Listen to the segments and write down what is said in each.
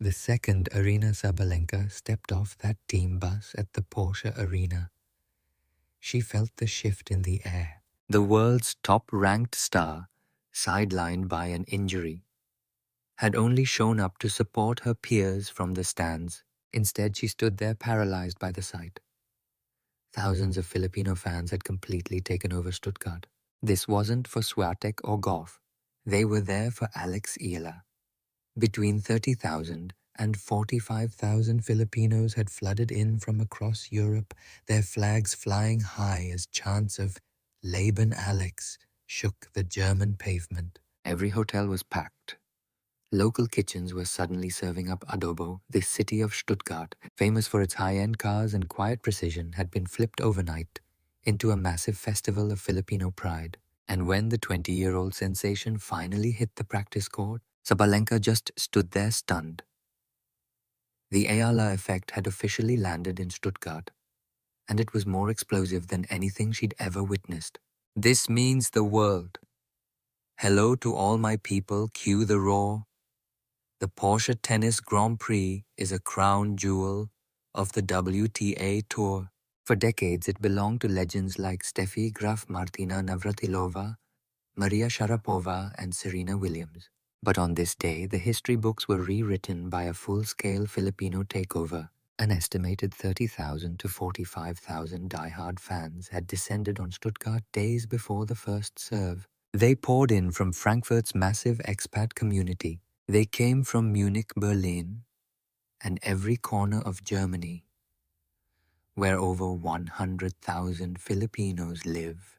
The second Aryna Sabalenka stepped off that team bus at the Porsche Arena. She felt the shift in the air. The world's top-ranked star, sidelined by an injury, had only shown up to support her peers from the stands. Instead, she stood there paralyzed by the sight. Thousands of Filipino fans had completely taken over Stuttgart. This wasn't for Swiatek or Goff. They were there for Alex Eala. Between 30,000 and 45,000 Filipinos had flooded in from across Europe, their flags flying high as chants of Leben Alex shook the German pavement. Every hotel was packed. Local kitchens were suddenly serving up adobo. The city of Stuttgart, famous for its high-end cars and quiet precision, had been flipped overnight into a massive festival of Filipino pride. And when the 20-year-old sensation finally hit the practice court, Sabalenka just stood there stunned. The Eala Effect had officially landed in Stuttgart, and it was more explosive than anything she'd ever witnessed. This means the world. Hello to all my people, cue the roar. The Porsche Tennis Grand Prix is a crown jewel of the WTA Tour. For decades, it belonged to legends like Steffi Graf, Martina Navratilova, Maria Sharapova, and Serena Williams. But on this day, the history books were rewritten by a full-scale Filipino takeover. An estimated 30,000 to 45,000 die-hard fans had descended on Stuttgart days before the first serve. They poured in from Frankfurt's massive expat community. They came from Munich, Berlin, and every corner of Germany, where over 100,000 Filipinos live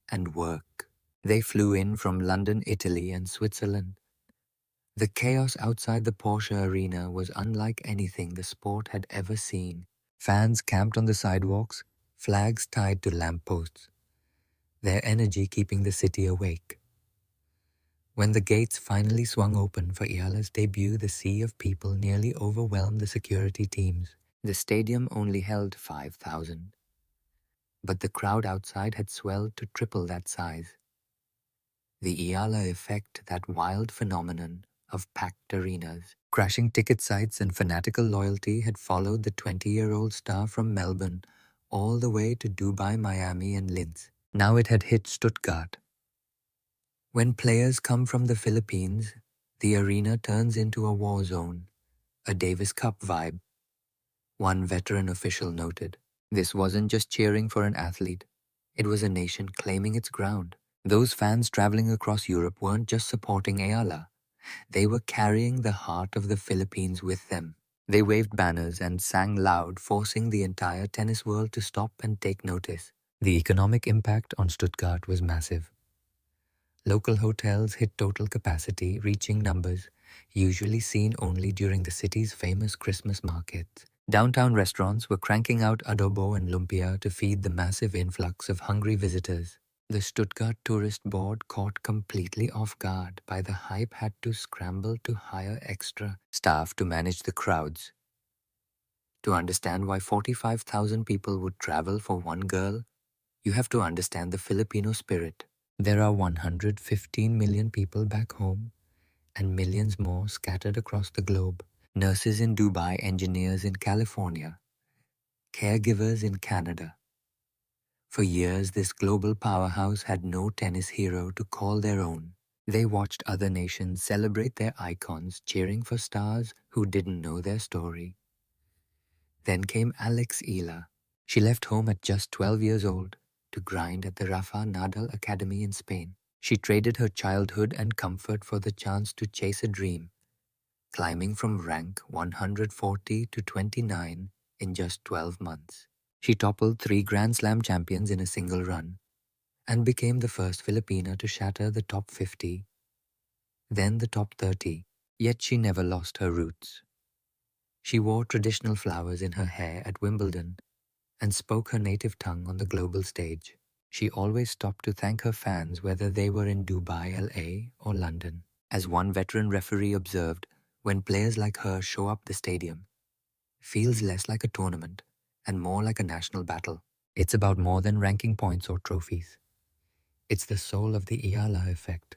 and work. They flew in from London, Italy, and Switzerland. The chaos outside the Porsche Arena was unlike anything the sport had ever seen. Fans camped on the sidewalks, flags tied to lampposts, their energy keeping the city awake. When the gates finally swung open for Eala's debut, the sea of people nearly overwhelmed the security teams. The stadium only held 5,000, but the crowd outside had swelled to triple that size. The Eala Effect, that wild phenomenon of packed arenas, crashing ticket sites, and fanatical loyalty, had followed the 20-year-old star from Melbourne all the way to Dubai, Miami, and Linz. Now it had hit Stuttgart. When players come from the Philippines, the arena turns into a war zone, a Davis Cup vibe. One veteran official noted, "This wasn't just cheering for an athlete. It was a nation claiming its ground." Those fans traveling across Europe weren't just supporting Eala. They were carrying the heart of the Philippines with them. They waved banners and sang loud, forcing the entire tennis world to stop and take notice. The economic impact on Stuttgart was massive. Local hotels hit total capacity, reaching numbers usually seen only during the city's famous Christmas markets. Downtown restaurants were cranking out adobo and lumpia to feed the massive influx of hungry visitors. The Stuttgart Tourist Board, caught completely off guard by the hype, had to scramble to hire extra staff to manage the crowds. To understand why 45,000 people would travel for one girl, you have to understand the Filipino spirit. There are 115 million people back home, and millions more scattered across the globe. Nurses in Dubai, engineers in California, caregivers in Canada. For years, this global powerhouse had no tennis hero to call their own. They watched other nations celebrate their icons, cheering for stars who didn't know their story. Then came Alex Eala. She left home at just 12 years old to grind at the Rafa Nadal Academy in Spain. She traded her childhood and comfort for the chance to chase a dream, climbing from rank 140 to 29 in just 12 months. She toppled 3 Grand Slam champions in a single run and became the first Filipina to shatter the top 50, then the top 30. Yet she never lost her roots. She wore traditional flowers in her hair at Wimbledon and spoke her native tongue on the global stage. She always stopped to thank her fans, whether they were in Dubai, LA, or London. As one veteran referee observed, when players like her show up the stadium, it feels less like a tournament and more like a national battle. It's about more than ranking points or trophies. It's the soul of the Eala Effect.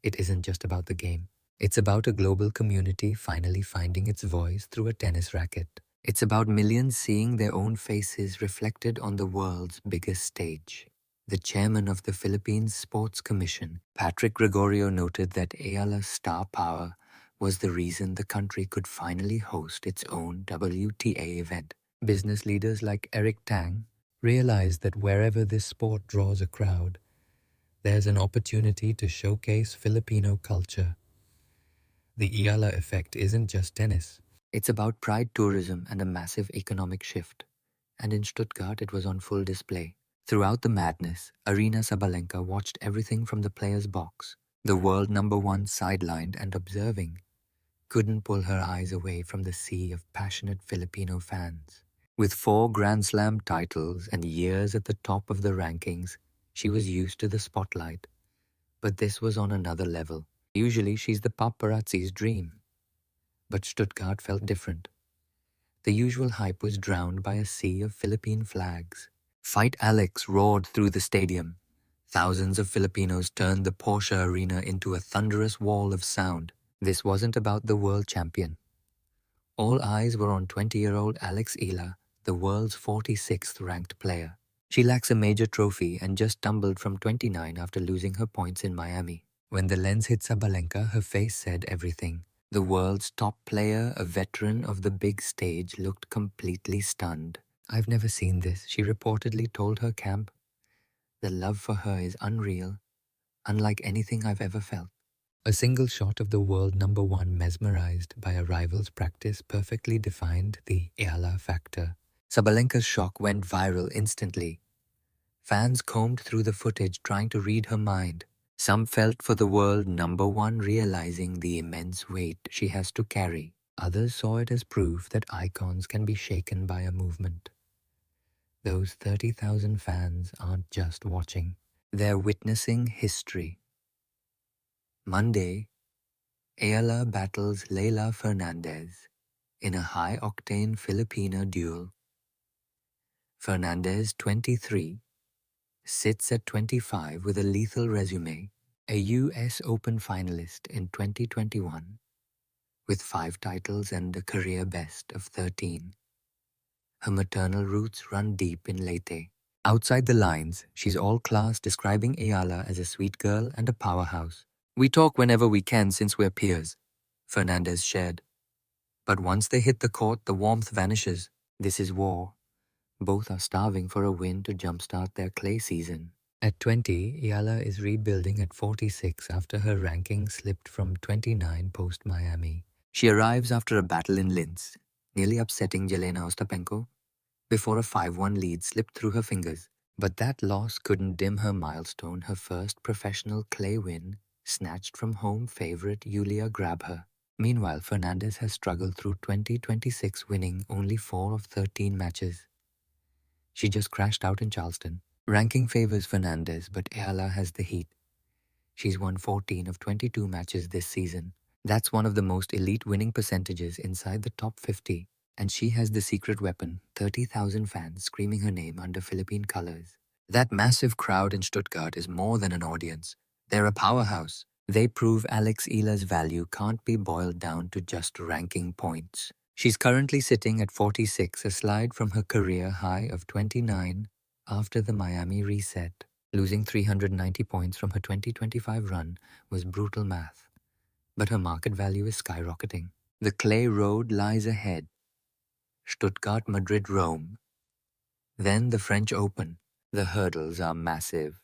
It isn't just about the game. It's about a global community finally finding its voice through a tennis racket. It's about millions seeing their own faces reflected on the world's biggest stage. The chairman of the Philippines Sports Commission, Patrick Gregorio, noted that Eala's star power was the reason the country could finally host its own WTA event. Business leaders like Eric Tang realized that wherever this sport draws a crowd, there's an opportunity to showcase Filipino culture. The Eala Effect isn't just tennis. It's about pride tourism and a massive economic shift. And in Stuttgart, it was on full display. Throughout the madness, Aryna Sabalenka watched everything from the player's box. The world #1 sidelined and observing, couldn't pull her eyes away from the sea of passionate Filipino fans. With 4 Grand Slam titles and years at the top of the rankings, she was used to the spotlight. But this was on another level. Usually she's the paparazzi's dream. But Stuttgart felt different. The usual hype was drowned by a sea of Philippine flags. Fight Alex roared through the stadium. Thousands of Filipinos turned the Porsche Arena into a thunderous wall of sound. This wasn't about the world champion. All eyes were on 20-year-old Alex Eala, the world's 46th ranked player. She lacks a major trophy and just tumbled from 29 after losing her points in Miami. When the lens hit Sabalenka, her face said everything. The world's top player, a veteran of the big stage, looked completely stunned. "I've never seen this," she reportedly told her camp. "The love for her is unreal, unlike anything I've ever felt." A single shot of the world #1 mesmerized by a rival's practice perfectly defined the Eala factor. Sabalenka's shock went viral instantly. Fans combed through the footage trying to read her mind. Some felt for the world #1, realizing the immense weight she has to carry. Others saw it as proof that icons can be shaken by a movement. Those 30,000 fans aren't just watching. They're witnessing history. Monday, Eala battles Leylah Fernandez in a high-octane Filipino duel. Fernandez, 23, sits at 25 with a lethal resume, a US Open finalist in 2021, with 5 titles and a career best of 13. Her maternal roots run deep in Leyte. Outside the lines, she's all class, describing Eala as a sweet girl and a powerhouse. "We talk whenever we can since we're peers," Fernandez shared. "But once they hit the court, the warmth vanishes. This is war. Both are starving for a win to jumpstart their clay season." At 20, Eala is rebuilding at 46 after her ranking slipped from 29 post-Miami. She arrives after a battle in Linz, nearly upsetting Jelena Ostapenko, before a 5-1 lead slipped through her fingers. But that loss couldn't dim her milestone, her first professional clay win, snatched from home favorite Julia Grabher. Meanwhile, Fernandez has struggled through 2026, winning only 4 of 13 matches. She just crashed out in Charleston. Ranking favors Fernandez, but Eala has the heat. She's won 14 of 22 matches this season. That's one of the most elite winning percentages inside the top 50. And she has the secret weapon, 30,000 fans screaming her name under Philippine colors. That massive crowd in Stuttgart is more than an audience. They're a powerhouse. They prove Alex Eala's value can't be boiled down to just ranking points. She's currently sitting at 46, a slide from her career high of 29 after the Miami reset. Losing 390 points from her 2025 run was brutal math. But her market value is skyrocketing. The clay road lies ahead. Stuttgart, Madrid, Rome. Then the French Open. The hurdles are massive.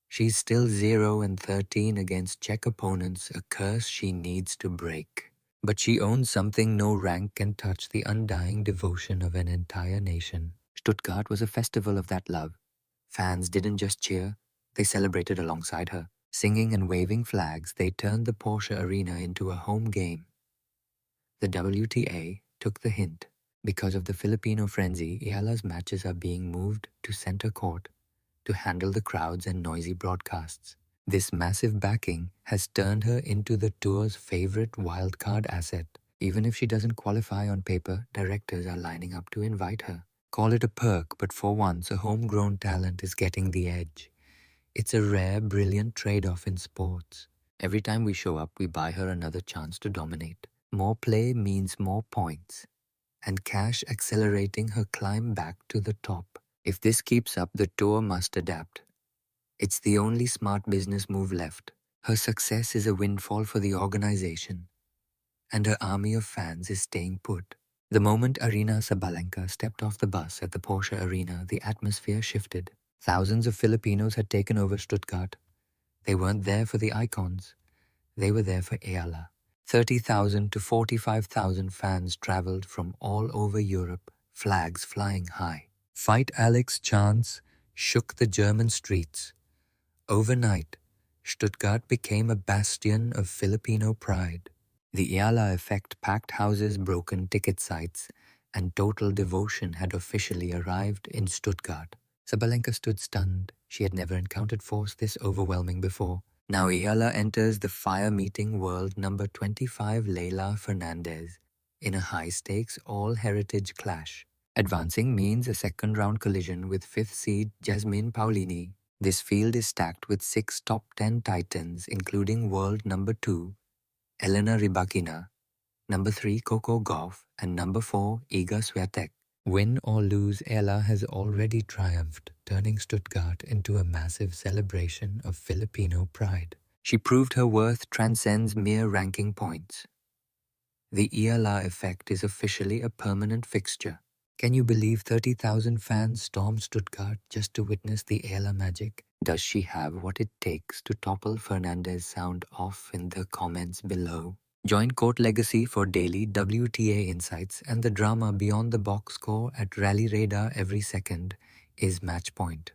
She's still 0-13 against Czech opponents, a curse she needs to break. But she owns something no rank can touch: the undying devotion of an entire nation. Stuttgart was a festival of that love. Fans didn't just cheer, they celebrated alongside her. Singing and waving flags, they turned the Porsche Arena into a home game. The WTA took the hint. Because of the Filipino frenzy, Eala's matches are being moved to center court to handle the crowds and noisy broadcasts. This massive backing has turned her into the tour's favorite wildcard asset. Even if she doesn't qualify on paper, directors are lining up to invite her. Call it a perk, but for once, a homegrown talent is getting the edge. It's a rare, brilliant trade-off in sports. Every time we show up, we buy her another chance to dominate. More play means more points, and cash accelerating her climb back to the top. If this keeps up, the tour must adapt. It's the only smart business move left. Her success is a windfall for the organization, and her army of fans is staying put. The moment Aryna Sabalenka stepped off the bus at the Porsche Arena, the atmosphere shifted. Thousands of Filipinos had taken over Stuttgart. They weren't there for the icons. They were there for Eala. 30,000 to 45,000 fans traveled from all over Europe, flags flying high. Fight Alex chants shook the German streets. Overnight, Stuttgart became a bastion of Filipino pride. The Eala Effect packed houses, broken ticket sites, and total devotion had officially arrived in Stuttgart. Sabalenka stood stunned. She had never encountered force this overwhelming before. Now Eala enters the fire-meeting world number 25 Leylah Fernandez in a high-stakes, all-heritage clash. Advancing means a second-round collision with 5th seed Jasmine Paolini. This field is stacked with 6 top 10 titans, including world number 2, Elena Rybakina, number 3, Coco Gauff, and number 4, Iga Swiatek. Win or lose, Eala has already triumphed, turning Stuttgart into a massive celebration of Filipino pride. She proved her worth transcends mere ranking points. The Eala Effect is officially a permanent fixture. Can you believe 30,000 fans stormed Stuttgart just to witness the Eala magic? Does she have what it takes to topple Fernandez? Sound off in the comments below. Join Court Legacy for daily WTA insights and the drama beyond the box score at Rally Radar. Every second is match point.